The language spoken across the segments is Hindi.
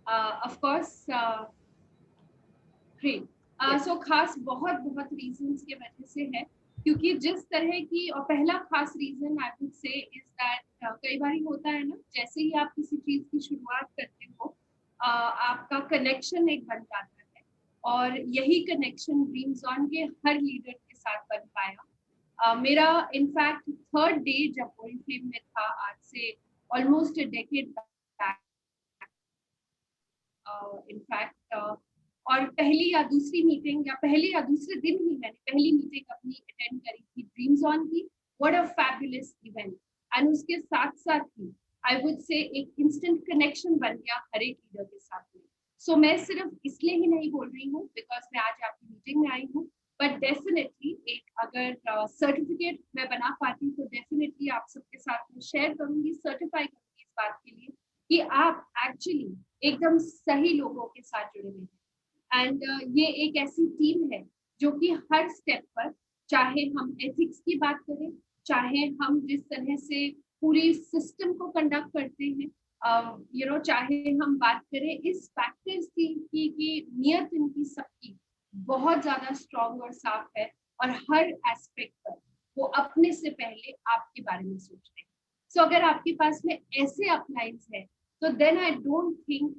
Of course great. सो खास बहुत बहुत रीजंस के वजह से है, क्योंकि जिस तरह की, और पहला खास reason I would say is that कई बार होता है ना, जैसे ही आप किसी चीज की शुरुआत करते हो आपका कनेक्शन एक बन जाता है, और यही कनेक्शन ड्रीम्स ऑन के हर लीडर के साथ बन पाया। मेरा इनफैक्ट थर्ड डे जब ओरिफ्लेम में था, आज से almost a decade back in fact, और पहली या दूसरी मीटिंग या पहले या दूसरे दिन ही मैंने पहली मीटिंग अपनी अटेंड करी थी ड्रीम्स ऑन की। What a fabulous event. And उसके साथ साथ ही आई वुड से एक इंस्टेंट कनेक्शन बन गया हर एक लीडर के साथ में। सो मैं सिर्फ इसलिए ही नहीं बोल रही हूँ बिकॉज मैं आज आपकी मीटिंग में आई हूँ, बट डेफिनेटली एक अगर सर्टिफिकेट मैं बना पाती तो डेफिनेटली आप सबके साथ में शेयर करूंगी, सर्टिफाई करूंगी इस बात के लिए कि आप एक्चुअली एकदम सही लोगों के साथ जुड़े हुए हैं। एंड ये एक ऐसी टीम है जो कि हर स्टेप पर, चाहे हम एथिक्स की बात करें, चाहे हम जिस तरह से पूरी सिस्टम को कंडक्ट करते हैं, चाहे हम बात करें इस फैक्टर्स की कि नियत इनकी सबकी बहुत ज्यादा स्ट्रॉन्ग और साफ है, और हर एस्पेक्ट पर वो अपने से पहले आपके बारे में सोचते हैं। सो अगर आपके पास में ऐसे अपलाइंस है, so then I don't think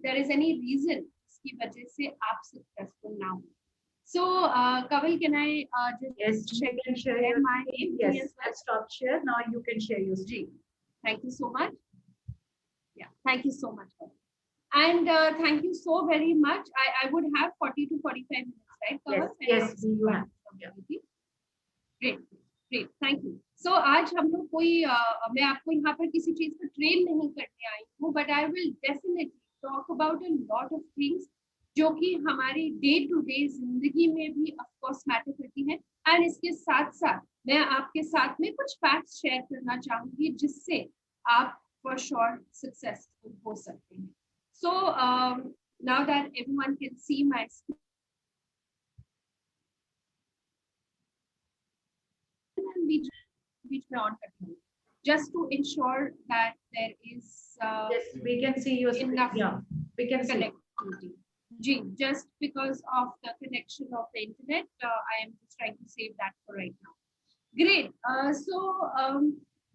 there is any reason इसकी वजह से आप successful ना हो. So Kawal, can I Yes, just you can share your my screen. screen Yes, as well? I'll stop share. Now you can share your Ji, screen. thank you so much. Yeah, thank you so much. And thank you so very much. I would have 40 to 45 minutes, right, Kawal? Yes, you have. Yeah. Great great, thank you. So आज हम लोग कोई मैं आपको यहाँ पर किसी चीज पर ट्रेन नहीं करने आई हूँ, but I will definitely talk about a lot of things जो कि हमारी डे टू डे जिंदगी में भी ऑफ कोर्स मैटर करती है। एंड इसके साथ साथ मैं आपके साथ में कुछ फैक्ट्स शेयर करना चाहूंगी जिससे आप फॉर श्योर सक्सेसफुल हो सकते हैं। So now that everyone can see my बीच बीच में ऑन करती हूँ, just to ensure that there is Yes, we can see your screen. enough Yeah, we can see. connectivity. Ji, just because of the connection of the internet, I am just trying to save that for right now. Great.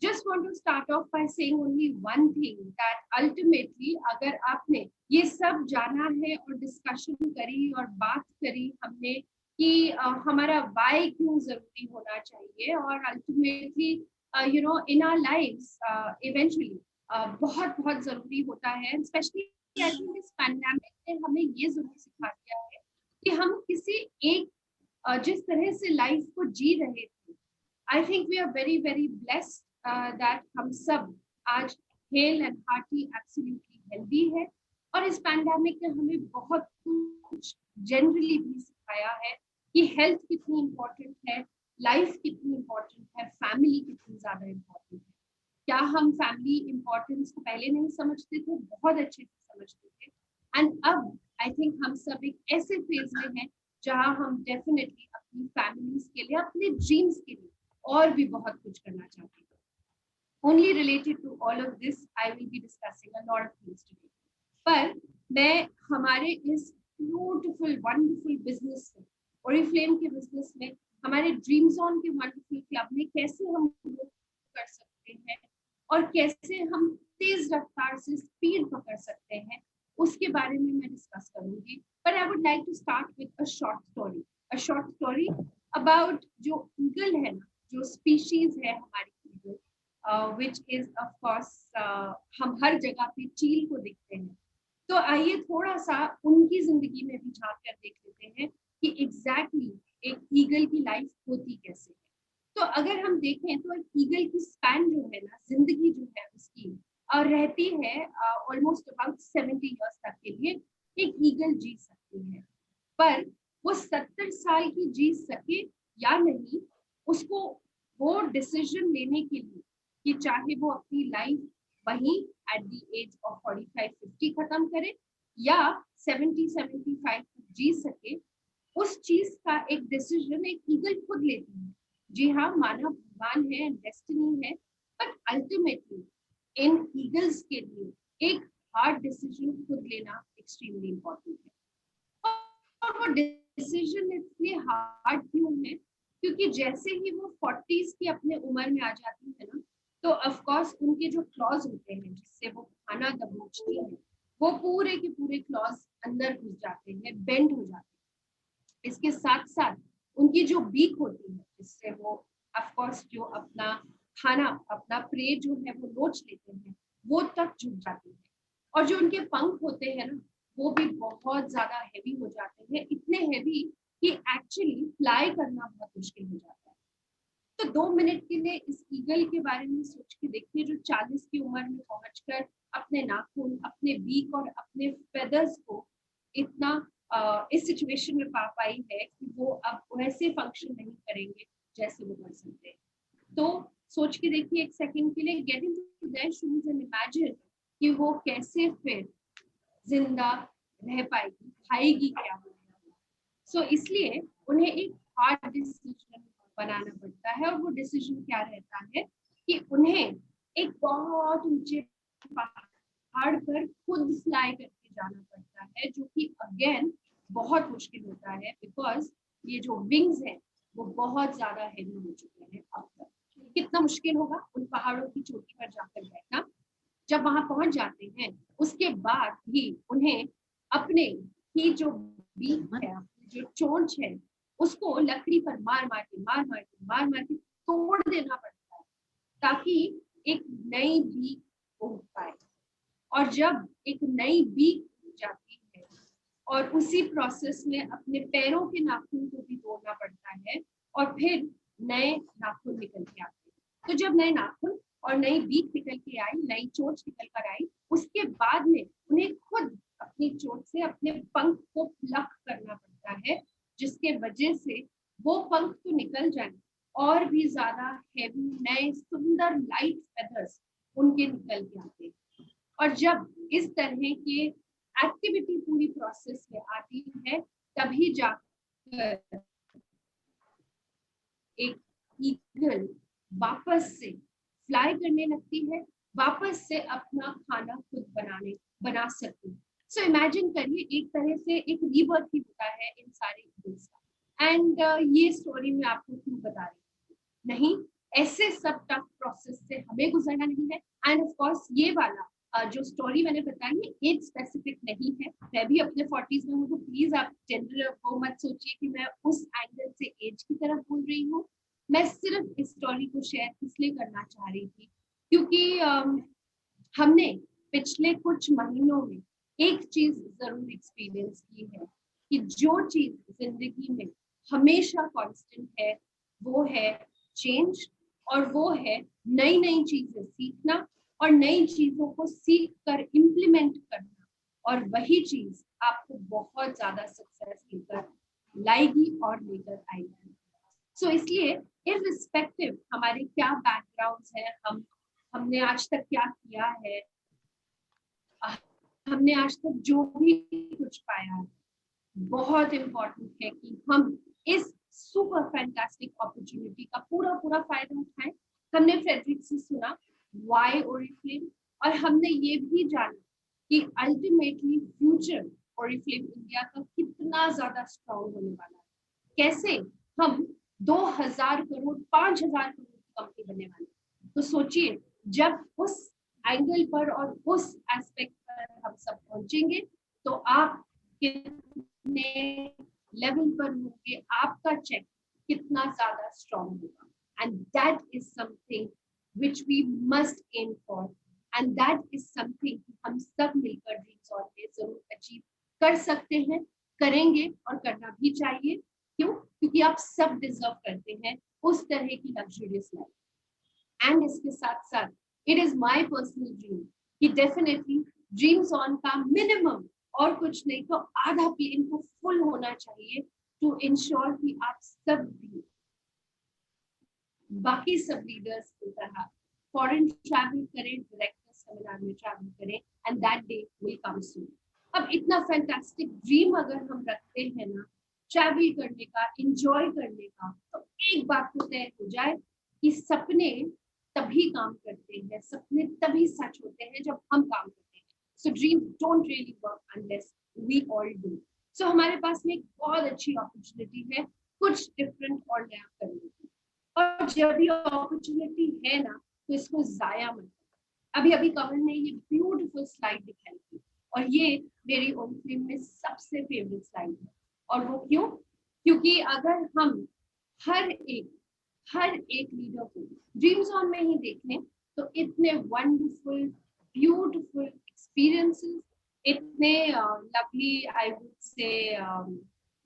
Just want to start off by saying only one thing, that ultimately अगर आपने ये सब जाना है और डिस्कशन करी और बात करी हमने कि हमारा वाई क्यों जरूरी होना चाहिए, और ultimately in our lives eventually बहुत बहुत जरूरी होता है, स्पेशली आई थिंक इस पैंडेमिक ने हमें ये जरूर सिखा दिया है कि हम किसी एक जिस तरह से लाइफ को जी रहे थे, I think we are very very blessed that हम सब आज hale and hearty absolutely healthy है। और इस पैंडेमिक ने हमें बहुत कुछ जनरली भी सिखाया है कि हेल्थ कितनी इम्पोर्टेंट है, लाइफ कितनी इम्पोर्टेंट है, फैमिली कितनी ज्यादा इम्पोर्टेंट है। क्या हम फैमिली इम्पोर्टेंस को पहले नहीं समझते थे? बहुत अच्छे से समझते थे। एंड अब आई थिंक हम सब एक ऐसे फेज में हैं जहां हम डेफिनेटली अपनी फैमिलीज के लिए, अपने ड्रीम्स के लिए और भी बहुत कुछ करना चाहते हैं। Only related to all of this, I will be discussing a lot of things today. पर मैं हमारे इस ब्यूटीफुल वंडरफुल बिजनेस में, ओरिफ्लेम के बिजनेस में, हमारे ड्रीम्स ऑन के वंडरफुल क्लब में कैसे हम कर सकते हैं और कैसे हम तेज रफ्तार से स्पीड पकड़ सकते हैं, उसके बारे में मैं डिस्कस करूंगी। पर I would like to start with a short story about जो ईगल है ना, जो स्पीशीज है हमारी eagle, which is of course हम हर जगह पे चील को देखते हैं। तो आइए थोड़ा सा उनकी जिंदगी में भी झांक कर देख लेते हैं कि एग्जैक्टली एक ईगल की लाइफ होती कैसे है। तो अगर हम देखें तो एक ईगल की स्पैन जो है ना, जिंदगी जो है उसकी और रहती है ऑलमोस्ट अबाउट 70 इयर्स तक के लिए एक ईगल जी सकती है। पर वो 70 साल की जी सके या नहीं, उसको वो डिसीजन लेने के लिए कि चाहे वो अपनी लाइफ वहीं एट द एज ऑफ 45-50 खत्म करे या 70-75 जी सके, उस चीज का एक डिसीजन एक ईगल खुद लेती है। जी हाँ, मानव भगवान है, डेस्टिनी है, बट अल्टीमेटली इन ईगल्स के लिए एक हार्ड डिसीजन खुद लेना एक्सट्रीमली इम्पोर्टेंट है। और वो डिसीजन इसलिए हार्ड क्यों है, क्योंकि जैसे ही वो 40s की अपने उम्र में आ जाती है ना, तो ऑफ कोर्स उनके जो क्लॉज होते हैं जिससे वो खाना दबोचती है, वो पूरे के पूरे क्लॉज अंदर घुस जाते हैं, बेंड हो जाते हैं। इसके साथ साथ उनकी जो बीक होती है जिससे वो ऑफ कोर्स जो अपना खाना, अपना प्रे जो है वो नोच लेते हैं, वो तक झुक जाती है। और जो उनके पंख होते हैं ना, वो भी बहुत ज्यादा हेवी हो जाते हैं, इतने हेवी कि एक्चुअली फ्लाई करना बहुत मुश्किल हो जाता है। तो 2 मिनट के लिए इस ईगल के बारे में सोच के देखिए, जो 40 की उम्र में पहुंचकर अपने नाखून, अपने बीक और अपने फेदर्स को इतना इस सिचुएशन में पा पाई है कि वो अब वैसे फंक्शन नहीं करेंगे जैसे वो कर सकते हैं। तो सोच के देखिए एक सेकंड के लिए, get into their shoes and imagine कि वो कैसे फिर जिंदा रह पाएगी, खाएगी क्या। सो इसलिए उन्हें एक हार्ड डिसीजन बनाना पड़ता है, और वो डिसीजन क्या रहता है कि उन्हें एक बहुत ऊंचे पहाड़ पर खुद फ्लाई करके जाना पड़ता है, जो कि अगेन बहुत मुश्किल होता है, बिकॉज ये जो विंग्स हैं वो बहुत ज्यादा हेवी हो चुके हैं अब तक। कितना मुश्किल होगा उन पहाड़ों की चोटी पर जाकर बैठना। जब वहां पहुंच जाते हैं उसके बाद भी उन्हें अपने ही जो बीक है, जो चोंच है, उसको लकड़ी पर मार मार के तोड़ देना पड़ता है, ताकि एक नई बीक उग पाए। और जब एक नई बीक उग जाती है, और उसी प्रोसेस में अपने पैरों के नाखून को भी तोड़ना पड़ता है, और फिर नए नाखून निकल के आते हैं। तो जब नए नाखून और नई बीक निकल के आई, नई चोंच निकल कर आई, उसके बाद में उन्हें खुद अपनी चोंच से अपने पंख को प्लक करना पड़ता है, जिसके वजह से वो पंख तो निकल जाए और भी ज्यादा हेवी नए सुंदर लाइट फेदर्स उनके निकल के आते हैं। और जब इस तरह के एक्टिविटी पूरी प्रोसेस में आती है, तभी जाकर एक ईगल वापस से फ्लाई करने लगती है, वापस से अपना खाना खुद बना सकती है। सो इमेजिन करिए, एक तरह से एक रीबर्थ ही होता है इन सारे ईगल्स का। एंड ये स्टोरी मैं आपको क्यों बता रही हूँ, नहीं, ऐसे सब टफ प्रोसेस से हमें गुजरना नहीं है। एंड ऑफ कोर्स ये वाला जो स्टोरी मैंने बताई है एज स्पेसिफिक नहीं है। मैं भी अपने 40s में हूँ, तो प्लीज आप जनरल वो मत सोचिए कि मैं उस एंगल से एज की तरफ बोल रही हूँ। मैं सिर्फ इस स्टोरी को शेयर इसलिए करना चाह रही थी क्योंकि हमने पिछले कुछ महीनों में एक चीज जरूर एक्सपीरियंस की है कि जो चीज जिंदगी में हमेशा कांस्टेंट है वो है चेंज, और वो है नई नई चीजें सीखना और नई चीजों को सीख कर इम्प्लीमेंट करना। और वही चीज आपको बहुत ज्यादा सक्सेस लेकर लाएगी और लेकर आएगी। सो इसलिए इररिस्पेक्टिव हमारे क्या बैकग्राउंड्स है, हमने आज तक क्या किया है, हमने आज तक जो भी कुछ पाया है, बहुत इम्पोर्टेंट है कि हम इस सुपर फैंटास्टिक अपॉर्चुनिटी का पूरा पूरा फायदा उठाएं। हमने फ्रेडरिक से सुना व्हाई ओरिफ्लेम, और हमने ये भी जाना कि अल्टीमेटली फ्यूचर ओरिफ्लेम इंडिया का कितना ज्यादा स्ट्रॉन्ग होने वाला है, कैसे हम 2000 करोड़ 5000 करोड़ की कंपनी बनने वाली है। तो सोचिए, जब उस एंगल पर और उस एस्पेक्ट पर हम सब पहुंचेंगे, तो आप कितने लेवल पर होंगे, आपका चेक कितना ज्यादा स्ट्रॉन्ग होगा। And that is something which we must aim for, and that is something हम सब मिलकर ड्रीम्स ऑन पे जरूर अचीव कर सकते हैं, करेंगे और करना भी चाहिए। क्यों? क्योंकि आप सब डिजर्व करते हैं उस तरह की लग्जरियस लाइफ। एंड इसके साथ साथ it is my personal dream कि डेफिनेटली ड्रीम्स ऑन का मिनिमम और कुछ नहीं तो आधा प्लेन को फुल होना चाहिए, टू इंश्योर कि आप सब भी बाकी सब लीडर्स की तरह फॉरेन ट्रैवल करें, डायरेक्टर सेमिनार में ट्रैवल करें, and that day will come soon. अब इतना फैंटास्टिक ड्रीम अगर हम रखते हैं ना, ट्रैवल करने का, एंजॉय करने का, तो एक बात तो तय हो जाए कि सपने तभी काम करते हैं, सपने तभी सच होते हैं जब हम काम करते हैं। So dreams don't really work unless we all do. So हमारे पास में एक बहुत अच्छी अपॉर्चुनिटी है कुछ डिफरेंट और नया करने की, और जब ये अपॉर्चुनिटी है ना तो इसको जाया मत करो। अभी अभी कमल ने ये ब्यूटीफुल स्लाइड दिखाई थी, और ये मेरी ओन फिल्म में सबसे फेवरेट स्लाइड है। और वो क्यों? क्योंकि अगर हम हर एक लीडर को ड्रीम जोन में ही देखें तो इतने वंडरफुल ब्यूटीफुल एक्सपीरियंसेस, इतने लवली आई वुड से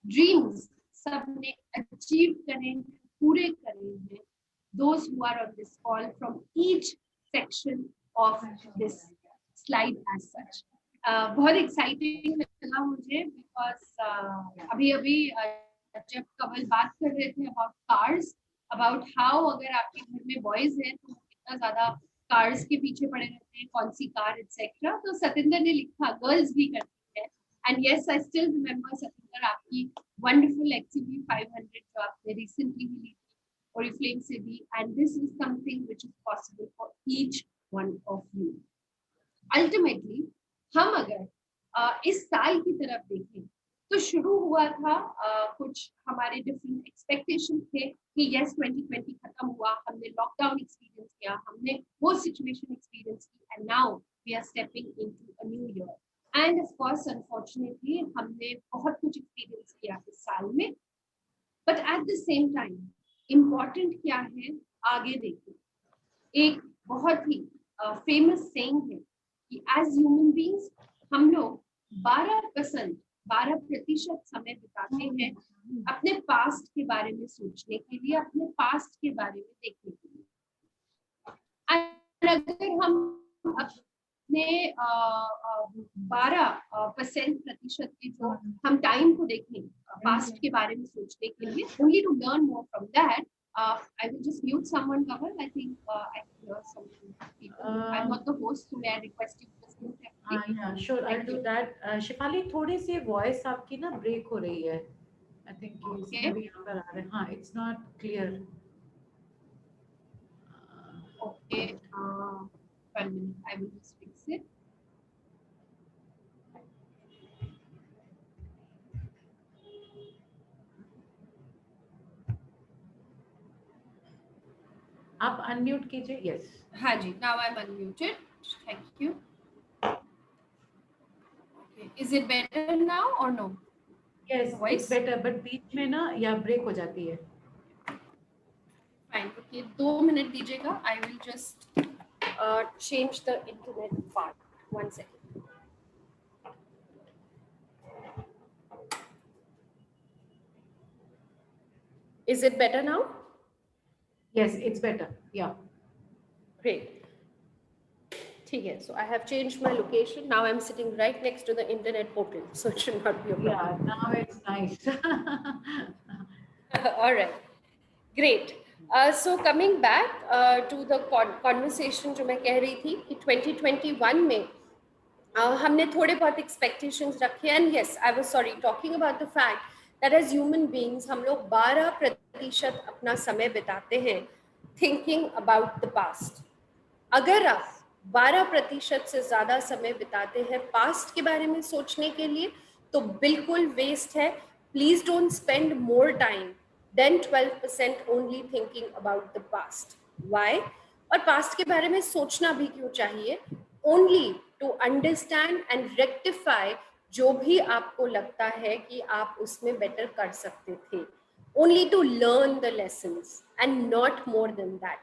ड्रीम्स सबने अचीव करें, पूरे करे हैं, those who are on this call from each section of this slide as such. बहुत एक्साइटिंग लगा मुझे बिकॉज अभी अभी जब कमल बात कर रहे थे अबाउट कार्स, अबाउट हाउ अगर आपके घर में बॉयज हैं तो कितना ज्यादा कार्स के पीछे पड़े रहते हैं, कौन सी कार एक्सेट्रा, तो सतिंदर ने लिखा गर्ल्स भी करती है। And yes I still remember Satinder आपकी वंडरफुल XUV 500 जो आपने रिसेंटली भी ली थी ओरिफ्लेम से भी, and this is something which is possible for each one of you. Ultimately हम अगर इस साल की तरफ देखें तो शुरू हुआ था कुछ हमारे डिफरेंट एक्सपेक्टेशन थे कि यस 2020 खत्म हुआ, हमने लॉकडाउन एक्सपीरियंस किया, हमने वो सिचुएशन एक्सपीरियंस की, and now we are stepping into a new year. And of course unfortunately हमने बहुत कुछ एक्सपीरियंस किया इस साल में, but at the same time important क्या है आगे देखो। एक बहुत ही फेमस सेइंग है कि एज ह्यूमन बीइंग्स हम लोग 12% समय बिताते हैं अपने पास्ट के बारे में सोचने के लिए, अपने पास्ट के बारे में देखने के लिए। अगर हम अपने 12% के जो हम टाइम को देखें पास्ट के बारे में सोचने के लिए, only to learn more from that, I will just mute someone, Kamal. I think I can hear some people. I'm not the host, so may I request you to just mute everything? Yeah, sure, I'll do that. Shifali थोड़ी सी वॉइस आपकी ना ब्रेक हो रही है। I think Okay. भी यहाँ पर आ रहे हैं। हाँ, it's not clear. Okay. 1 minute. I will just fix it. आप अनम्यूट कीजिए। यस हाँ जी, now I'm unmuted. Thank you. Okay. Is it better now or no? Yes Voice? It's better, but बीच में ना या ब्रेक हो जाती है। Fine. Okay, 2 minute दीजिएगा. I will just change the internet part. 1 second. Is it better now? Yes, it's better. Yeah. Great. ठीक है. So I have changed my location. Now I'm sitting right next to the internet portal, so it should not be a problem. Yeah, now it's nice. All right. Great. So coming back to the conversation जो मैं कह रही थी कि 2021 में हमने थोड़े बहुत expectations रखे, and yes, I was talking about the fact that as human beings हम लोग 12% अपना समय बिताते हैं thinking about the past. अगर आप 12% से ज्यादा समय बिताते हैं पास्ट के बारे में सोचने के लिए तो बिल्कुल वेस्ट है. Please don't spend more time than 12% only thinking about the past. Why? और पास्ट के बारे में सोचना भी क्यों चाहिए? Only to understand and rectify जो भी आपको लगता है कि आप उसमें बेटर कर सकते थे. Only to learn the lessons and not more than that.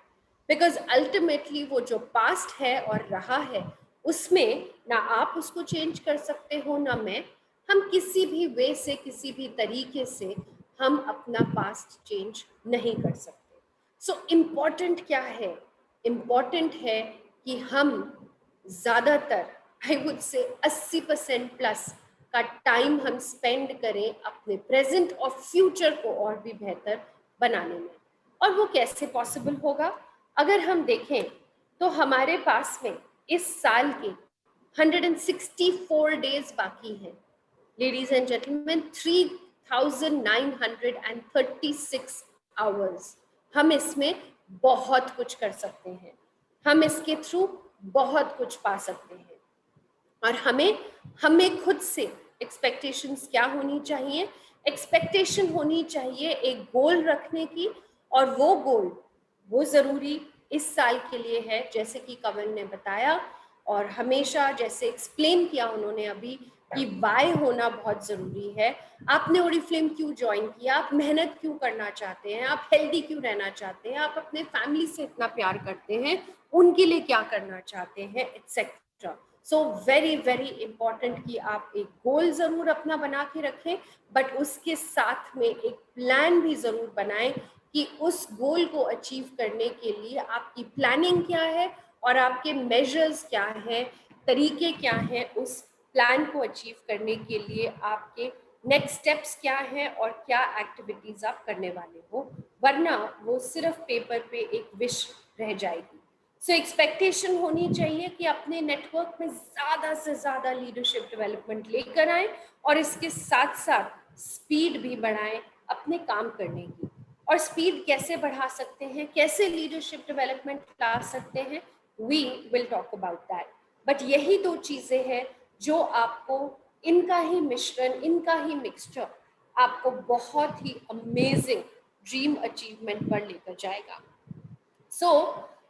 Because ultimately वो जो पास्ट है और रहा है उसमें ना आप उसको चेंज कर सकते हो ना मैं. हम किसी भी वे से किसी भी तरीके से हम अपना पास्ट चेंज नहीं कर सकते. सो इम्पॉर्टेंट क्या है? इम्पॉर्टेंट है कि हम ज़्यादातर आई वुड से 80% प्लस का टाइम हम स्पेंड करें अपने प्रेजेंट और फ्यूचर को और भी बेहतर बनाने में. और वो कैसे पॉसिबल होगा? अगर हम देखें तो हमारे पास में इस साल के 164 डेज बाकी हैं. Ladies and gentleman, 3936 hours. हम इसमें बहुत कुछ कर सकते हैं, हम इसके थ्रू बहुत कुछ पा सकते हैं. और हमें खुद से एक्सपेक्टेशंस क्या होनी चाहिए? एक्सपेक्टेशन होनी चाहिए एक गोल रखने की, और वो गोल वो ज़रूरी इस साल के लिए है, जैसे कि कंवल ने बताया और हमेशा जैसे एक्सप्लेन किया उन्होंने अभी, कि वाई होना बहुत ज़रूरी है। आपने ओरिफ्लेम क्यों ज्वाइन किया, आप मेहनत क्यों करना चाहते हैं, आप हेल्दी क्यों रहना चाहते हैं, आप अपने फैमिली से इतना प्यार करते हैं, उनके लिए क्या करना चाहते हैं, etcetera. So very very important कि आप एक गोल ज़रूर अपना बना के रखें, बट उसके साथ में एक प्लान भी ज़रूर बनाएं कि उस गोल को अचीव करने के लिए आपकी प्लानिंग क्या है और आपके मेजर्स क्या हैं, तरीके क्या हैं, उस प्लान को अचीव करने के लिए आपके नेक्स्ट स्टेप्स क्या हैं और क्या एक्टिविटीज़ आप करने वाले हो, वरना वो सिर्फ पेपर पे एक विश रह जाएगी। सो एक्सपेक्टेशन होनी चाहिए कि अपने नेटवर्क में ज़्यादा से ज़्यादा लीडरशिप डेवलपमेंट लेकर आएं, और इसके साथ साथ स्पीड भी बढ़ाएं अपने काम करने की। और स्पीड कैसे बढ़ा सकते हैं, कैसे लीडरशिप डेवलपमेंट ला सकते हैं, we will talk about that. But यही दो चीज़ें हैं जो आपको, इनका ही मिश्रण, इनका ही मिक्सचर आपको बहुत ही अमेजिंग ड्रीम अचीवमेंट पर लेकर जाएगा। सो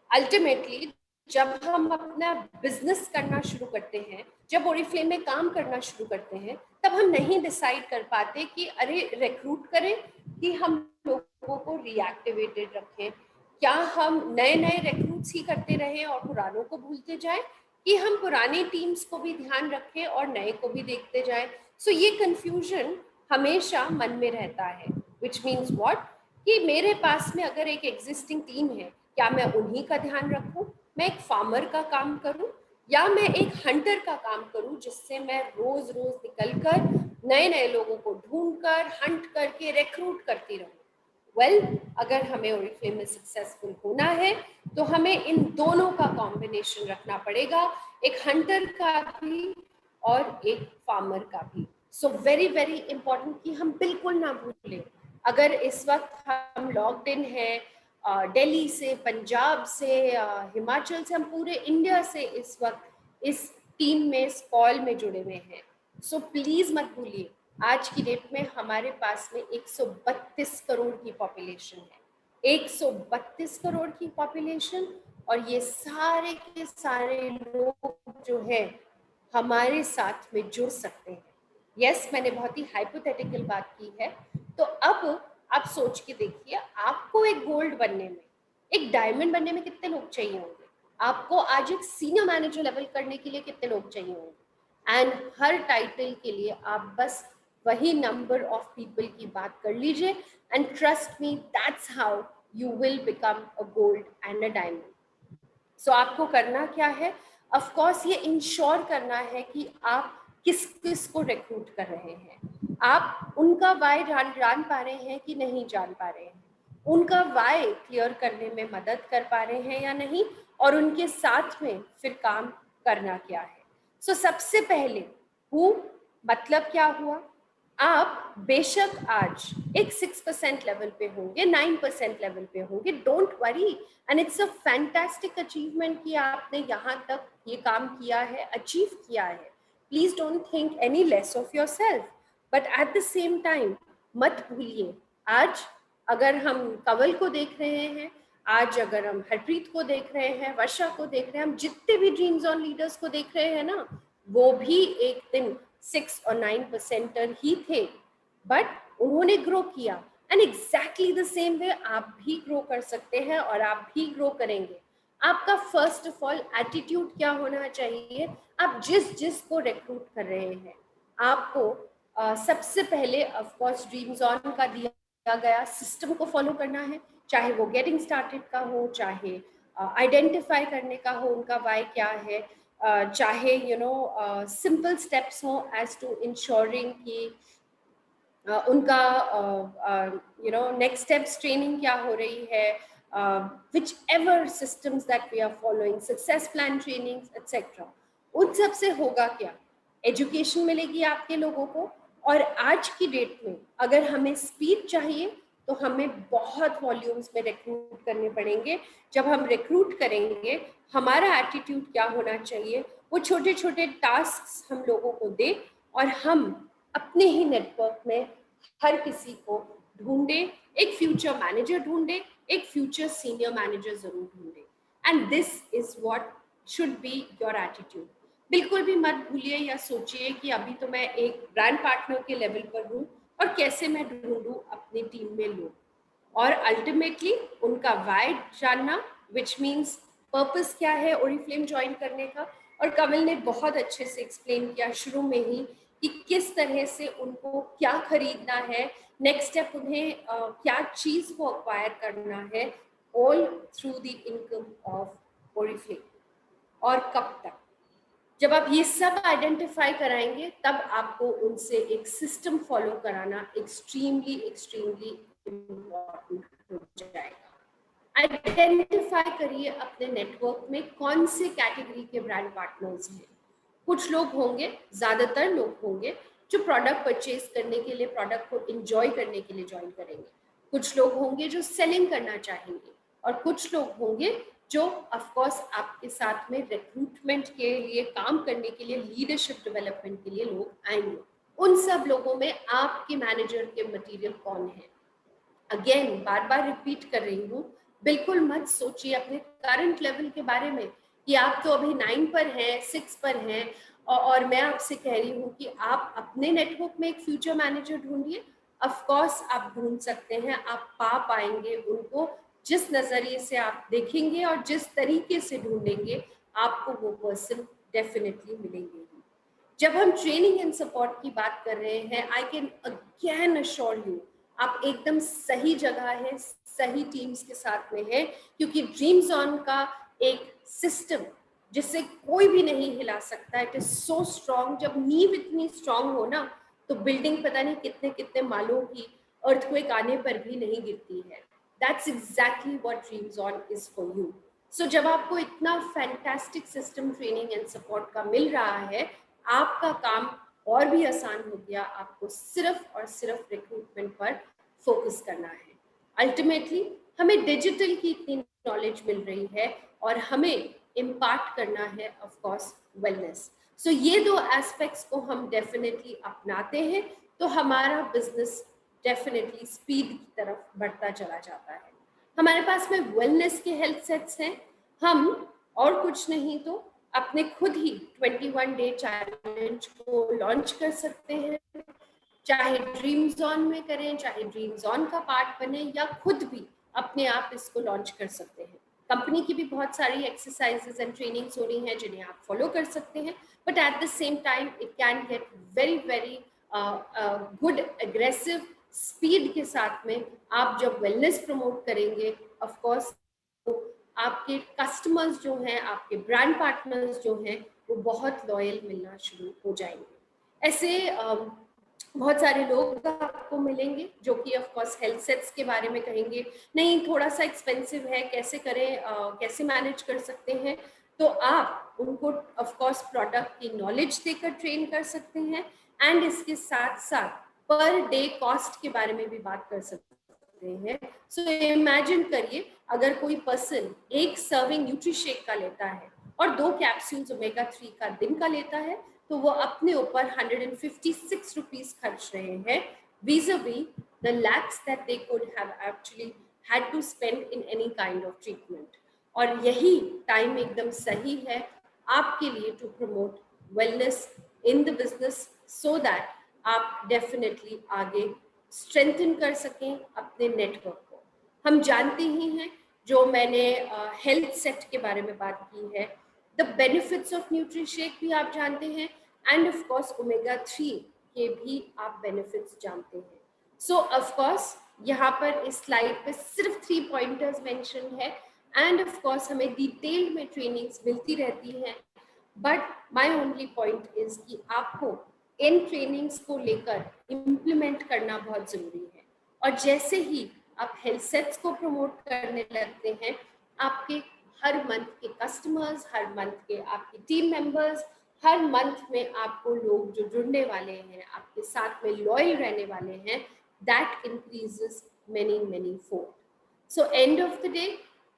अल्टीमेटली जब हम अपना बिजनेस करना शुरू करते हैं, जब ओरिफ्लेम में काम करना शुरू करते हैं, तब हम नहीं डिसाइड कर पाते कि अरे रिक्रूट करें कि हम लोगों को रीएक्टिवेटेड रखें, क्या हम नए नए रिक्रूट्स ही करते रहें और पुरानों को भूलते जाएं, कि हम पुरानी टीम्स को भी ध्यान रखें और नए को भी देखते जाएं। सो ये कंफ्यूजन हमेशा मन में रहता है, विच मीन्स व्हाट, कि मेरे पास में अगर एक एग्जिस्टिंग टीम है, क्या मैं उन्हीं का ध्यान रखूं, मैं एक फार्मर का काम करूं, या मैं एक हंटर का काम करूं, जिससे मैं रोज रोज निकलकर नए नए लोगों को ढूंढकर हंट करके रिक्रूट करती रहूं। अगर हमें ओरिफ्लेम में सक्सेसफुल होना है तो हमें इन दोनों का कॉम्बिनेशन रखना पड़ेगा, एक हंटर का भी और एक फार्मर का भी। सो वेरी वेरी इंपॉर्टेंट कि हम बिल्कुल ना भूलें, अगर इस वक्त हम लॉक्ड इन है दिल्ली से, पंजाब से, हिमाचल से, हम पूरे इंडिया से इस वक्त इस टीम में, इस कॉल में जुड़े हुए हैं, सो प्लीज मत भूलिए आज की डेट में हमारे पास में 132 करोड़ की पॉपुलेशन है, 132 करोड़ की पॉपुलेशन, और ये सारे के सारे लोग जो हैं हमारे साथ में जुड़ सकते हैं। यस, मैंने बहुत ही हाइपोथेटिकल बात की है। तो अब आप सोच के देखिए, आपको एक गोल्ड बनने में, एक डायमंड बनने में कितने लोग चाहिए होंगे, आपको आज एक सीनियर मैनेजर लेवल करने के लिए कितने लोग चाहिए होंगे, एंड हर टाइटल के लिए आप बस वही नंबर ऑफ पीपल की बात कर लीजिए, and trust me, that's how you will become a gold and a diamond. So आपको करना क्या है, ऑफ कोर्स ये इंश्योर करना है कि आप किस किस को रिक्रूट कर रहे हैं, आप उनका वाई जान पा रहे हैं कि नहीं जान पा रहे हैं, उनका वाई क्लियर करने में मदद कर पा रहे हैं या नहीं, और उनके साथ में फिर काम करना क्या है। सो सबसे पहले हु मतलब क्या हुआ, आप बेशक आज एक 6% लेवल पे होंगे, 9% लेवल पे होंगे, don't worry, and it's a fantastic achievement कि आपने यहाँ तक ये काम किया है, अचीव किया है। Please don't think any less of your self, but at the same time मत भूलिए, आज अगर हम कंवल को देख रहे हैं, आज अगर हम हरप्रीत को देख रहे हैं, वर्षा को देख रहे हैं, हम जितने भी ड्रीम्स ऑन लीडर्स को देख रहे हैं ना, वो भी एक दिन 6 और 9% ही थे, बट उन्होंने ग्रो किया, एंड एग्जैक्टली द सेम वे आप भी ग्रो कर सकते हैं और आप भी ग्रो करेंगे। आपका फर्स्ट ऑफ ऑल एटीट्यूड क्या होना चाहिए, आप जिस जिस को रिक्रूट कर रहे हैं, आपको सबसे पहले ऑफ कोर्स ड्रीम्स ऑन का दिया गया सिस्टम को फॉलो करना है, चाहे वो गेटिंग स्टार्टेड का हो, चाहे आइडेंटिफाई करने का हो उनका वाई क्या है, चाहे सिंपल स्टेप्स हो एज टू इंश्योरिंग कि उनका नेक्स्ट स्टेप्स ट्रेनिंग क्या हो रही है, whichever systems that we are following, success plan training etcetera, उन सब से होगा क्या, एजुकेशन मिलेगी आपके लोगों को। और आज की डेट में अगर हमें स्पीड चाहिए तो हमें बहुत वॉल्यूम्स में रिक्रूट करने पड़ेंगे। जब हम रिक्रूट करेंगे, हमारा एटीट्यूड क्या होना चाहिए, वो छोटे छोटे टास्क्स हम लोगों को दे और हम अपने ही नेटवर्क में हर किसी को ढूंढे, एक फ्यूचर मैनेजर ढूंढे, एक फ्यूचर सीनियर मैनेजर जरूर ढूंढे। And this is what should be your attitude. बिल्कुल भी मत भूलिए या सोचिए कि अभी तो मैं एक ब्रांड पार्टनर के लेवल पर हूँ और कैसे मैं ढूंढूं अपनी टीम में लोग, और अल्टीमेटली उनका वाई जानना, विच मीन्स पर्पस क्या है ओरिफ्लेम ज्वाइन करने का। और कमल ने बहुत अच्छे से एक्सप्लेन किया शुरू में ही कि किस तरह से उनको क्या खरीदना है, नेक्स्ट स्टेप उन्हें क्या चीज को अक्वायर करना है, all through the income of Oriflame. और कब तक, जब आप ये सब आइडेंटिफाई कराएंगे तब आपको उनसे एक सिस्टम फॉलो कराना एक्सट्रीमली इम्पोर्टेंट हो जाएगा। आइडेंटिफाई करिए अपने नेटवर्क में कौन से कैटेगरी के ब्रांड पार्टनर्स हैं। कुछ लोग होंगे, ज्यादातर लोग होंगे जो प्रोडक्ट परचेज करने के लिए, प्रोडक्ट को एंजॉय करने के लिए ज्वाइन करेंगे। कुछ लोग होंगे जो सेलिंग करना चाहेंगे और कुछ लोग होंगे जो ऑफ कोर्स आपके साथ में रिक्रूटमेंट के लिए, काम करने के लिए, लीडरशिप डेवलपमेंट के लिए लोग आएंगे। उन सब लोगों में आपके मैनेजर के मटेरियल कौन है। अगेन बार बार रिपीट कर रही हूँ, बिल्कुल मत सोचिए अपने करंट लेवल के बारे में कि आप तो अभी 9 पर हैं, 6 पर हैं, और मैं आपसे कह रही हूँ कि आप अपने नेटवर्क में एक फ्यूचर मैनेजर ढूंढिए। ऑफ कोर्स आप ढूंढ सकते हैं, आप पा पाएंगे उनको। जिस नजरिए से आप देखेंगे और जिस तरीके से ढूंढेंगे आपको वो पर्सन डेफिनेटली मिलेंगे। जब हम ट्रेनिंग एंड सपोर्ट की बात कर रहे हैं, I can again assure you आप एकदम सही जगह है, सही टीम्स के साथ में है, क्योंकि ड्रीम्स ऑन का एक सिस्टम जिससे कोई भी नहीं हिला सकता, इट इज सो स्ट्रॉन्ग। जब नींव इतनी स्ट्रॉन्ग हो ना तो बिल्डिंग पता नहीं कितने कितने मालों की अर्थक्वेक आने पर भी नहीं गिरती है। That's exactly what dreams on is for you. So जब आपको इतना fantastic system training and support का मिल रहा है, आपका काम और भी आसान हो गया। आपको सिर्फ और सिर्फ रिक्रूटमेंट पर फोकस करना है। अल्टीमेटली हमें डिजिटल की इतनी नॉलेज मिल रही है और हमें इम्पार्ट करना है ऑफ कोर्स वेलनेस। सो ये दो एस्पेक्ट्स को हम डेफिनेटली अपनाते हैं तो हमारा बिजनेस डेफिनेटली स्पीड की तरफ बढ़ता चला जाता है। हमारे पास में वेलनेस के हेल्थ सेट्स हैं, हम और कुछ नहीं तो अपने खुद ही 21 डे चैलेंज को लॉन्च कर सकते हैं। चाहे ड्रीम्स ऑन में करें, चाहे ड्रीम्स ऑन का पार्ट बने, या खुद भी अपने आप इसको लॉन्च कर सकते हैं। कंपनी की भी बहुत सारी एक्सरसाइजेस एंड ट्रेनिंग्स हो रही हैं जिन्हें आप फॉलो कर सकते हैं, but at the same time it can get very good aggressive speed के साथ में। आप जब वेलनेस प्रमोट करेंगे ऑफ कोर्स आपके कस्टमर्स जो हैं, आपके ब्रांड पार्टनर्स जो हैं, वो बहुत लॉयल मिलना शुरू हो जाएंगे। ऐसे बहुत सारे लोग आपको मिलेंगे जो कि ऑफ कोर्स हेल्थ सेट्स के बारे में कहेंगे, नहीं थोड़ा सा एक्सपेंसिव है, कैसे करें, कैसे मैनेज कर सकते हैं। तो आप उनको ऑफ कोर्स प्रोडक्ट की नॉलेज देकर ट्रेन कर सकते हैं एंड इसके साथ साथ पर डे कॉस्ट के बारे में भी बात कर सकते हैं। सो इमेजिन करिए अगर कोई पर्सन एक सर्विंग न्यूट्रीशेक का लेता है और 2 कैप्सूल्स ओमेगा 3 का दिन का लेता है, तो वो अपने ऊपर 156 रुपीज खर्च रहे हैं vis-a-vis the lakhs that they could have actually had to spend in any kind of treatment। और यही टाइम एकदम सही है आपके लिए to promote wellness in the business so that आप डेफिनेटली आगे स्ट्रेंथन कर सकें अपने नेटवर्क को। हम जानते ही हैं, जो मैंने हेल्थ सेट के बारे में बात की है, द बेनिफिट्स ऑफ न्यूट्रीशेक भी आप जानते हैं एंड ऑफ कोर्स ओमेगा 3 के भी आप बेनिफिट्स जानते हैं। सो ऑफ कोर्स यहाँ पर इस स्लाइड पे सिर्फ 3 पॉइंटर्स मेंशन है एंड ऑफ कोर्स हमें डिटेल में ट्रेनिंग्स मिलती रहती हैं, but my only point is कि आपको इन ट्रेनिंग्स को लेकर इम्प्लीमेंट करना बहुत जरूरी है। और जैसे ही आप हेल्थ सेट्स को प्रमोट करने लगते हैं, आपके हर मंथ के कस्टमर्स, हर मंथ के आपके टीम मेंबर्स, हर मंथ में आपको लोग जो जुड़ने वाले हैं, आपके साथ में लॉयल रहने वाले हैं, that increases many fold। So end of the day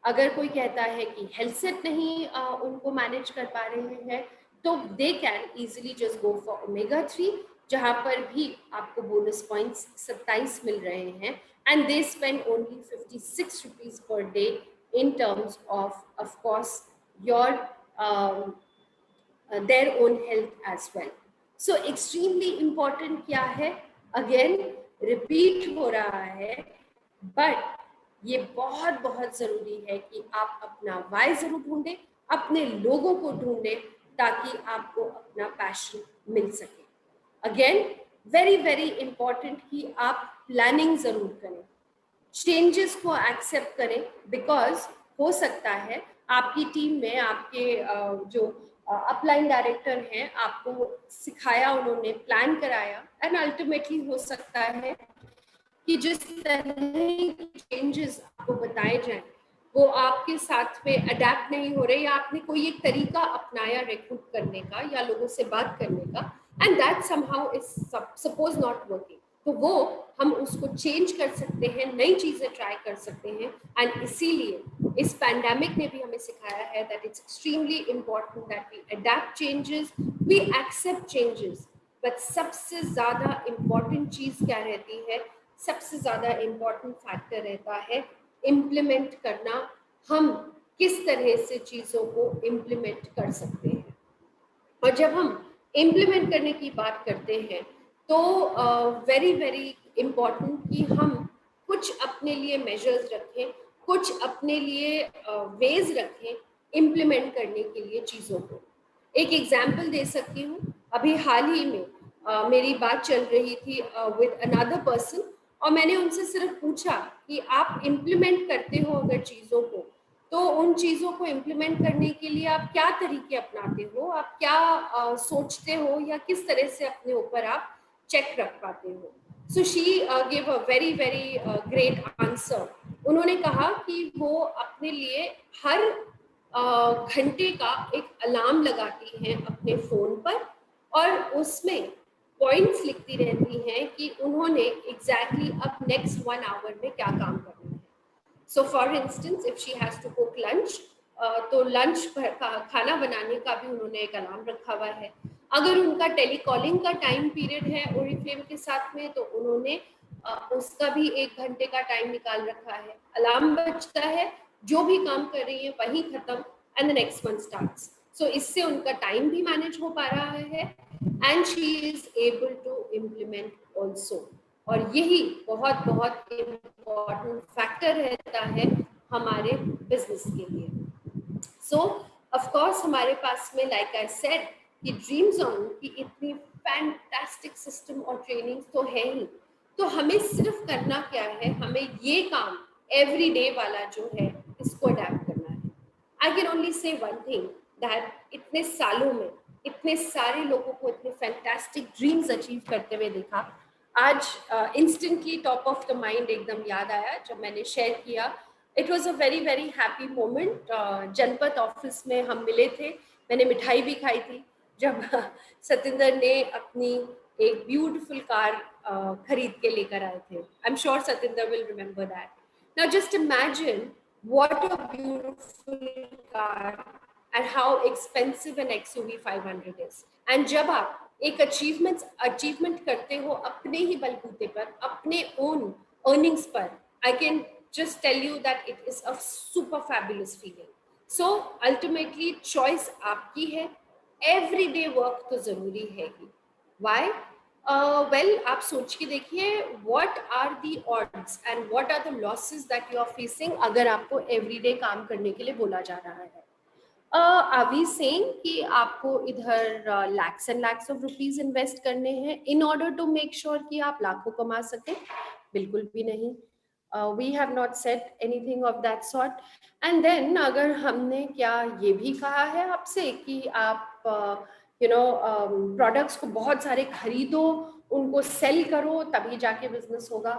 अगर कोई कहता है कि हेल्थ सेट नहीं उनको मैनेज कर पा रहे हैं, तो they can easily just go for omega 3, जहाँ पर भी आपको बोनस पॉइंट्स 27 मिल रहे हैं, and they spend only 56 rupees per day in terms of course, your their own health as well. So extremely important क्या है, again repeat हो रहा है, but ये बहुत बहुत जरूरी है कि आप अपना why जरूर ढूंढें, अपने लोगों को ढूंढें, ताकि आपको अपना पैशन मिल सके. Again very very important कि आप प्लानिंग जरूर करें, चेंजेस को एक्सेप्ट करें, बिकॉज हो सकता है आपकी टीम में आपके जो अपलाइन डायरेक्टर हैं, आपको सिखाया उन्होंने, प्लान कराया, एंड अल्टीमेटली हो सकता है कि जिस तरह के चेंजेस आपको बताए जाएं वो आपके साथ में अडेप्ट नहीं हो रहे, या आपने कोई एक तरीका अपनाया रिक्रूट करने का या लोगों से बात करने का, and that somehow is suppose not working, तो वो हम उसको चेंज कर सकते हैं, नई चीजें ट्राई कर सकते हैं. एंड इसीलिए इस पैंडेमिक ने भी हमें सिखाया है that it's extremely important that we adapt changes, we accept changes. But सबसे ज्यादा इम्पोर्टेंट चीज क्या रहती है, सबसे ज्यादा इम्पोर्टेंट फैक्टर रहता है इम्प्लीमेंट करना. हम किस तरह से चीजों को इम्प्लीमेंट कर सकते हैं. और जब हम इम्प्लीमेंट करने की बात करते हैं तो वेरी वेरी इम्पोर्टेंट कि हम कुछ अपने लिए मेजर्स रखें, कुछ अपने लिए वेज रखें इम्प्लीमेंट करने के लिए चीज़ों को. एक एग्जाम्पल दे सकती हूँ. अभी हाल ही में मेरी बात चल रही थी विद अनदर पर्सन, और मैंने उनसे सिर्फ पूछा कि आप इम्प्लीमेंट करते हो अगर चीज़ों को, तो उन चीज़ों को इम्प्लीमेंट करने के लिए आप क्या तरीके अपनाते हो, आप क्या सोचते हो, या किस तरह से अपने ऊपर आप चेक रख पाते हो. So she give a very very great answer. उन्होंने कहा कि वो अपने लिए हर घंटे का एक अलार्म लगाती हैं अपने फ़ोन पर, और उसमें पॉइंट्स लिखती रहती हैं कि उन्होंने एग्जैक्टली अब नेक्स्ट 1 आवर में क्या काम करना है. So for instance, if she has to cook lunch, तो लंच खाना बनाने का भी उन्होंने एक अलार्म रखा हुआ है. अगर उनका टेलीकॉलिंग का टाइम पीरियड है ओरिफ्लेम के साथ में, तो उन्होंने उसका भी 1 घंटे का टाइम निकाल रखा है. अलार्म बजता है, जो भी काम कर रही है वही खत्म, and the next one starts. So इससे उनका टाइम भी मैनेज हो पा रहा है, and she is able to implement also. और यही बहुत बहुत इम्पोर्टेंट फैक्टर रहता है हमारे बिजनेस के लिए. सो ऑफ कोर्स हमारे पास में लाइक आई सेड कि ड्रीम जोन की इतनी फैंटास्टिक सिस्टम और ट्रेनिंग तो है ही, तो हमें सिर्फ करना क्या है, हमें ये काम एवरीडे वाला जो है इसको अडेप्ट करना है. I can only say one thing that इतने सालों में इतने सारे लोगों को इतने फैंटास्टिक ड्रीम्स अचीव करते हुए देखा. आज instantly top of the mind एकदम याद आया जब मैंने शेयर किया. It was a very very happy moment. जनपद ऑफिस में हम मिले थे, मैंने मिठाई भी खाई थी जब सतिंदर ने अपनी एक ब्यूटीफुल कार खरीद के लेकर आए थे. I am sure Satinder will remember that. Now just imagine what a beautiful car and how expensive an XUV 500 is. And जब आप एक अचीवमेंट करते हो अपने ही बलबूते पर, अपने ओन अर्निंग्स पर, I can just tell you that it is a super fabulous feeling. So ultimately choice आपकी है. Everyday work तो जरूरी है ही. Why? Well, आप सोच के देखिए, what are the odds and what are the losses that you are facing अगर आपको everyday काम करने के लिए बोला जा रहा है. Are we saying कि आपको इधर lakhs and lakhs of rupees invest करने हैं in order to make sure कि आप लाखों कमा सकें? बिल्कुल भी नहीं. We have not said anything of that sort. And then अगर हमने क्या ये भी कहा है आपसे कि आप प्रोडक्ट्स को बहुत सारे खरीदो, उनको सेल करो, तभी जाके बिजनेस होगा?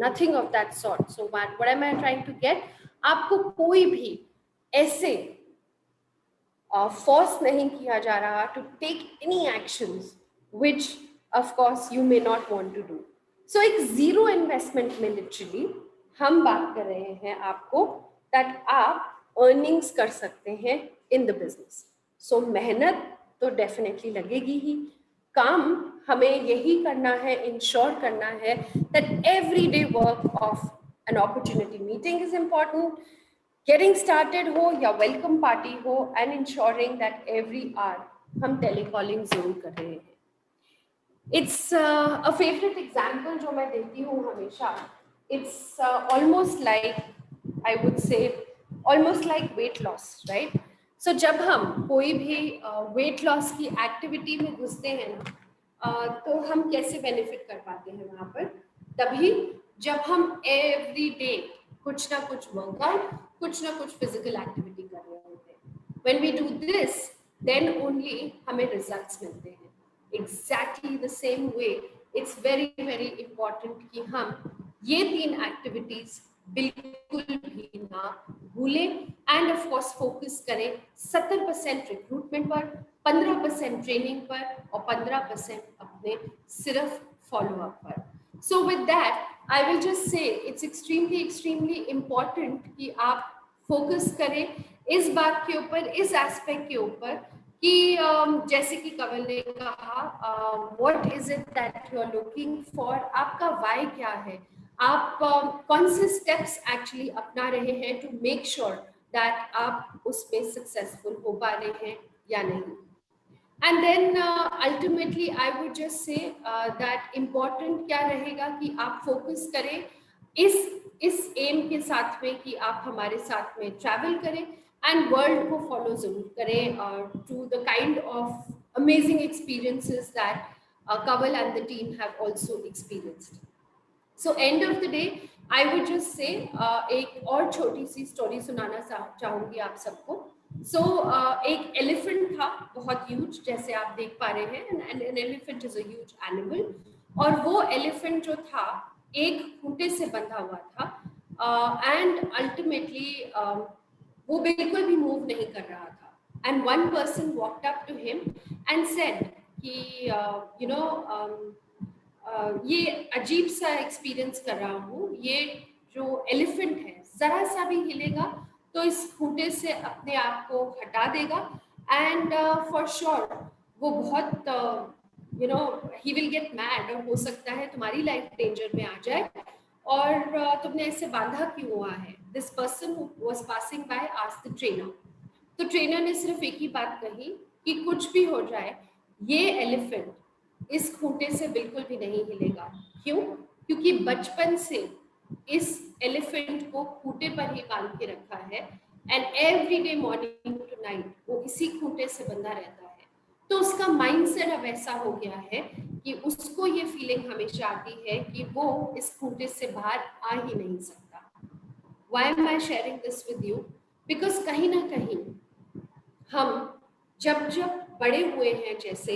Nothing of that sort. So what am I trying to get? आपको कोई भी ऐसे फोर्स नहीं किया जा रहा to take any actions which of course you may not want to do. So एक जीरो इन्वेस्टमेंट में लिटरली हम बात कर रहे हैं आपको that आप अर्निंग्स कर सकते हैं इन द बिजनेस. सो मेहनत तो डेफिनेटली लगेगी ही। काम हमें यही करना है, इंश्योर करना है that everyday work of an opportunity meeting is important, getting started हो या वेलकम पार्टी हो, and ensuring that every hour हम टेलीकॉलिंग जरूर कर रहे हैं। इट्स अ फेवरेट एग्जाम्पल जो मैं देती हूँ हमेशा, it's almost like, I would say almost like weight loss, right? So जब हम कोई भी वेट लॉस की एक्टिविटी में घुसते हैं ना, तो हम कैसे बेनिफिट कर पाते हैं वहाँ पर? तभी जब हम एवरी डे कुछ ना कुछ वर्कआउट, कुछ ना कुछ फिजिकल एक्टिविटी कर रहे होते हैं। When we do this, then only हमें रिजल्ट्स मिलते हैं। Exactly the same way it's very very important कि हम ये 3 एक्टिविटीज बिल्कुल भी ना भूलें, एंड ऑफ कोर्स फोकस करें 70% रिक्रूटमेंट पर, 15% ट्रेनिंग पर और 15% अपने सिर्फ फॉलोअप पर। So with that I will just say it's extremely important कि आप फोकस करें इस बात के ऊपर, इस एस्पेक्ट के ऊपर कि जैसे कि कवल ने कहा, what is it that you are looking for, आपका वाई क्या है, आप कौन से स्टेप्स एक्चुअली अपना रहे हैं टू मेक श्योर दैट आप उसमें सक्सेसफुल हो पा रहे हैं या नहीं। And then ultimately I would just say that important क्या रहेगा कि आप फोकस करें इस एम के साथ में कि आप हमारे साथ में ट्रैवल करें एंड वर्ल्ड को फॉलो जरूर करें to the kind of amazing experiences that Kawal and the team have also experienced. So end of the day I would just say एक और छोटी सी स्टोरी सुनाना चाहूंगी आप सबको। सो एक एलिफेंट था, बहुत ह्यूज, जैसे आप देख पा रहे हैं, an elephant is a huge animal, और वो एलिफेंट जो था एक खूंटे से बंधा हुआ था एंड अल्टीमेटली वो बिल्कुल भी मूव नहीं कर रहा था। And one person walked up to him and said कि यू नो ये अजीब सा एक्सपीरियंस कर रहा हूँ, ये जो एलिफेंट है जरा सा भी हिलेगा तो इस खूंटे से अपने आप को हटा देगा, एंड फॉर श्योर वो बहुत you know he will get mad, और हो सकता है तुम्हारी लाइफ डेंजर में आ जाए, और तुमने ऐसे बांधा क्यों हुआ है? This person was passing by asked the trainer. तो ट्रेनर ने सिर्फ एक ही बात कही कि कुछ भी हो जाए ये एलिफेंट इस खूंटे से बिल्कुल भी नहीं हिलेगा। क्यों? क्योंकि बचपन से इस एलिफेंट को खूंटे पर ही बांध के रखा है, and every day morning to night वो इसी खूंटे से बंधा रहता है। तो उसका माइंडसेट अब ऐसा हो गया है कि उसको ये फीलिंग हमेशा आती है कि वो इस खूंटे से बाहर आ ही नहीं सकता। Why am I sharing this with you? Because कहीं ना कहीं हम जब बड़े हुए हैं जैसे,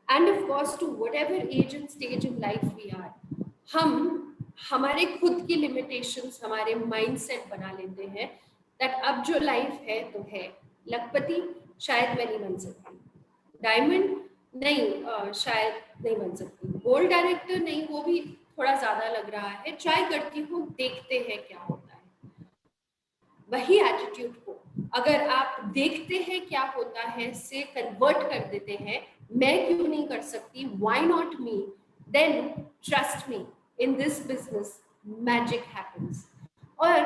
and of course to whatever age and stage in life we are, हम हमारे खुद की लिमिटेशंस हमारे माइंडसेट बना लेते हैं दैट अब जो लाइफ है तो है, लखपति शायद मैं नहीं बन सकती, डायमंड नहीं शायद नहीं बन सकती, गोल्ड डायरेक्टर नहीं, वो भी थोड़ा ज्यादा लग रहा है, ट्राई करती हूँ, देखते हैं क्या होता है। वही एटीट्यूड को अगर आप देखते हैं क्या होता है से कन्वर्ट कर देते हैं, मैं क्यों नहीं कर सकती, why not me, then trust me in this business magic happens. और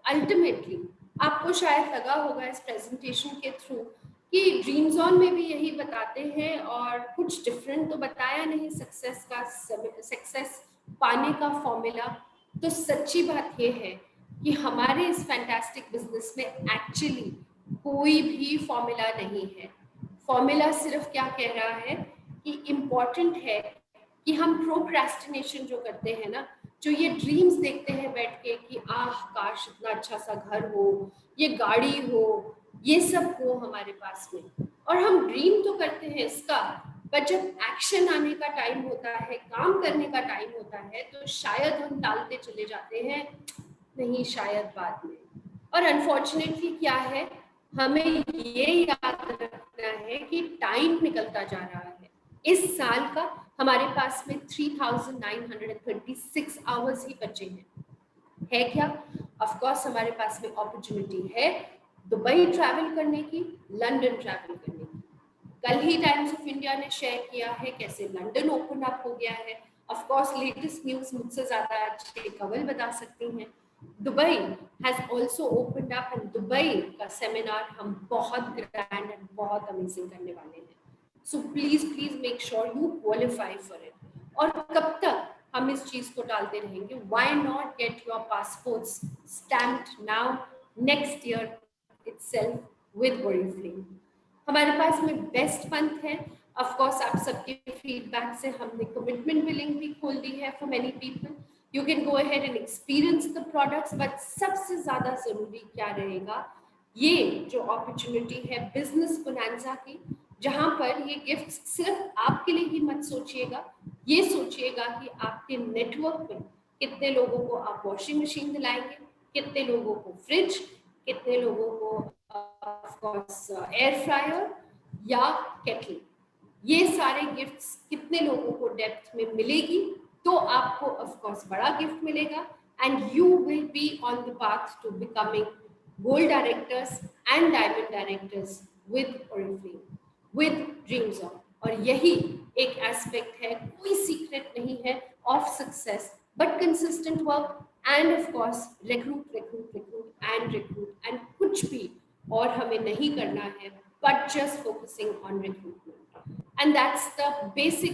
अल्टीमेटली आपको शायद लगा होगा इस प्रेजेंटेशन के थ्रू कि ड्रीम जोन में भी यही बताते हैं और कुछ डिफरेंट तो बताया नहीं सक्सेस पाने का फॉर्मूला। तो सच्ची बात ये है कि हमारे इस फैंटास्टिक बिजनेस में एक्चुअली कोई भी फॉर्मूला नहीं है। फॉर्मूला सिर्फ क्या कह रहा है कि इम्पॉर्टेंट है कि हम प्रोक्रेस्टिनेशन जो करते हैं ना, जो ये ड्रीम्स देखते हैं बैठ के कि आह काश इतना अच्छा सा घर हो, ये गाड़ी हो, ये सब हो हमारे पास में, और हम ड्रीम तो करते हैं इसका, पर जब एक्शन आने का टाइम होता है, काम करने का टाइम होता है, तो शायद हम टालते चले जाते हैं, नहीं शायद बाद में। और अनफॉर्चुनेटली क्या है, हमें ये याद रखना है कि टाइम निकलता जा रहा है। इस साल का हमारे पास में 3936 आवर्स ही बचे हैं। है क्या? ऑफ कोर्स हमारे पास में अपॉर्चुनिटी है दुबई ट्रैवल करने की, लंदन ट्रैवल करने की, कल ही टाइम्स ऑफ इंडिया ने शेयर किया है कैसे लंदन ओपन अप हो गया है। ऑफ कोर्स लेटेस्ट न्यूज मुझसे ज्यादा अच्छे कवल बता सकती हैं। Dubai has also opened up and Dubai का सेमिनार हम बहुत ग्रैंड एंड बहुत अमेजिंग करने वाले हैं। So please please make sure you qualify for it. और कब तक हम इस चीज को टालते रहेंगे? Why not get your passports stamped now next year itself with Oriflame. हमारे पास में बेस्ट मंथ है। ऑफ कोर्स आप सबके फीडबैक से हमने कमिटमेंट बिलिंग भी खोल दी है for many people. You can go ahead and experience the products, but सबसे ज्यादा जरूरी क्या रहेगा, ये जो अपॉर्चुनिटी है बिजनेस बोनांजा की, जहां पर ये गिफ्ट सिर्फ आपके लिए ही मत सोचिएगा, ये सोचिएगा कि आपके नेटवर्क में कितने लोगों को आप वॉशिंग मशीन दिलाएंगे, कितने लोगों को फ्रिज, कितने लोगों को ऑफ कोर्स एयर फ्रायर या केटल। ये सारे गिफ्ट्स कितने लोगों को डेप्थ में मिलेगी, तो आपको ऑफ कोर्स बड़ा गिफ्ट मिलेगा and you will be on the path to becoming gold directors and diamond directors with Oriflame, with dreams on. और यही एक एस्पेक्ट है, कोई सीक्रेट नहीं है of success, but consistent work and of course recruit and कुछ भी और हमें नहीं करना है, but just focusing on recruitment. And that's the basic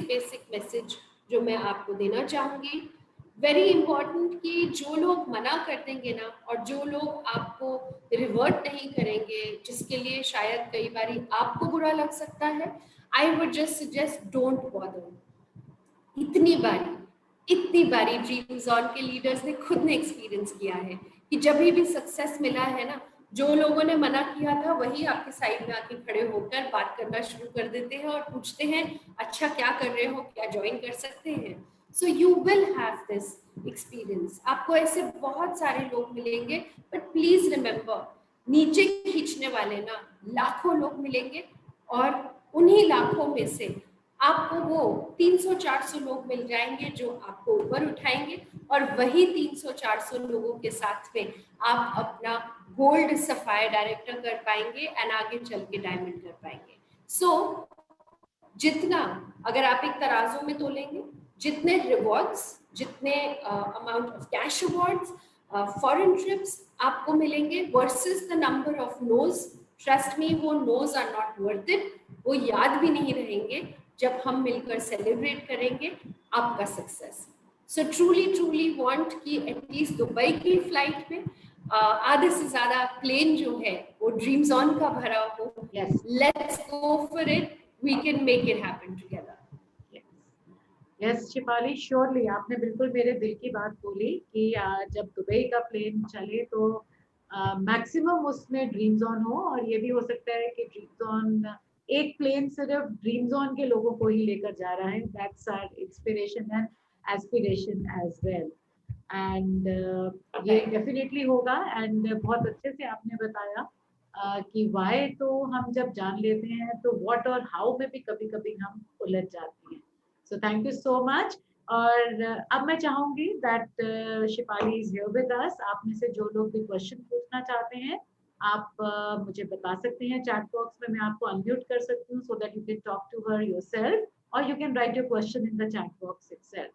message जो मैं आपको देना चाहूंगी। वेरी इंपॉर्टेंट कि जो लोग मना कर देंगे ना, और जो लोग आपको रिवर्ट नहीं करेंगे, जिसके लिए शायद कई बारी आपको बुरा लग सकता है, आई would just suggest don't bother. इतनी बारी ड्रीम्स ऑन के लीडर्स ने खुद ने एक्सपीरियंस किया है कि जब भी सक्सेस मिला है ना, जो लोगों ने मना किया था वही आपके साइड में आके खड़े होकर बात करना शुरू कर देते हैं और पूछते हैं अच्छा क्या कर रहे हो, क्या ज्वाइन कर सकते हैं। So you will have this experience. आपको ऐसे बहुत सारे लोग मिलेंगे, बट प्लीज रिमेंबर, नीचे खींचने वाले ना लाखों लोग मिलेंगे, और उन्हीं लाखों में से आपको वो 300-400 लोग मिल जाएंगे जो आपको ऊपर उठाएंगे, और वही 300-400 लोगों के साथ में आप अपना गोल्ड सफायर डायरेक्टर कर पाएंगे एंड आगे चल के डायमंड कर पाएंगे। सो जितना अगर आप एक तराजू में तोलेंगे, जितने रिवॉर्ड्स, जितने amount of cash awards, foreign trips आपको मिलेंगे versus the number of nos, trust me वो nos are not worth it. वो याद भी नहीं रहेंगे जब हम मिलकर सेलिब्रेट करेंगे आपका सक्सेस। सो ट्रूली वांट कि एटलीस्ट दुबई की फ्लाइट में आधे से ज्यादा प्लेन जो है वो ड्रीम्स ऑन का भरा हो। Let's go for it, we can make it happen together. Yes Shifali, surely आपने बिल्कुल मेरे दिल की बात बोली कि जब दुबई का प्लेन चले तो मैक्सिमम उसमें ड्रीम्स ऑन हो, और ये भी हो सकता है कि ड्रीम्स ऑन एक प्लेन सिर्फ ड्रीम्स ऑन के लोगों को ही लेकर जा रहा है। That's our inspiration and aspiration as well, and ये डेफिनेटली होगा। एंड बहुत अच्छे से आपने बताया कि वाई तो हम जब जान लेते हैं तो व्हाट और हाउ में भी कभी कभी हम उलझ जाते हैं। So thank you so much. और अब मैं चाहूंगी that Shifali is here with us. आप में से जो लोग भी क्वेश्चन पूछना चाहते हैं आप मुझे बता सकते हैं चैट बॉक्स में, मैं आपको अनम्यूट कर सकती हूँ so that you can talk to her yourself, और you can write your question in the chat box itself.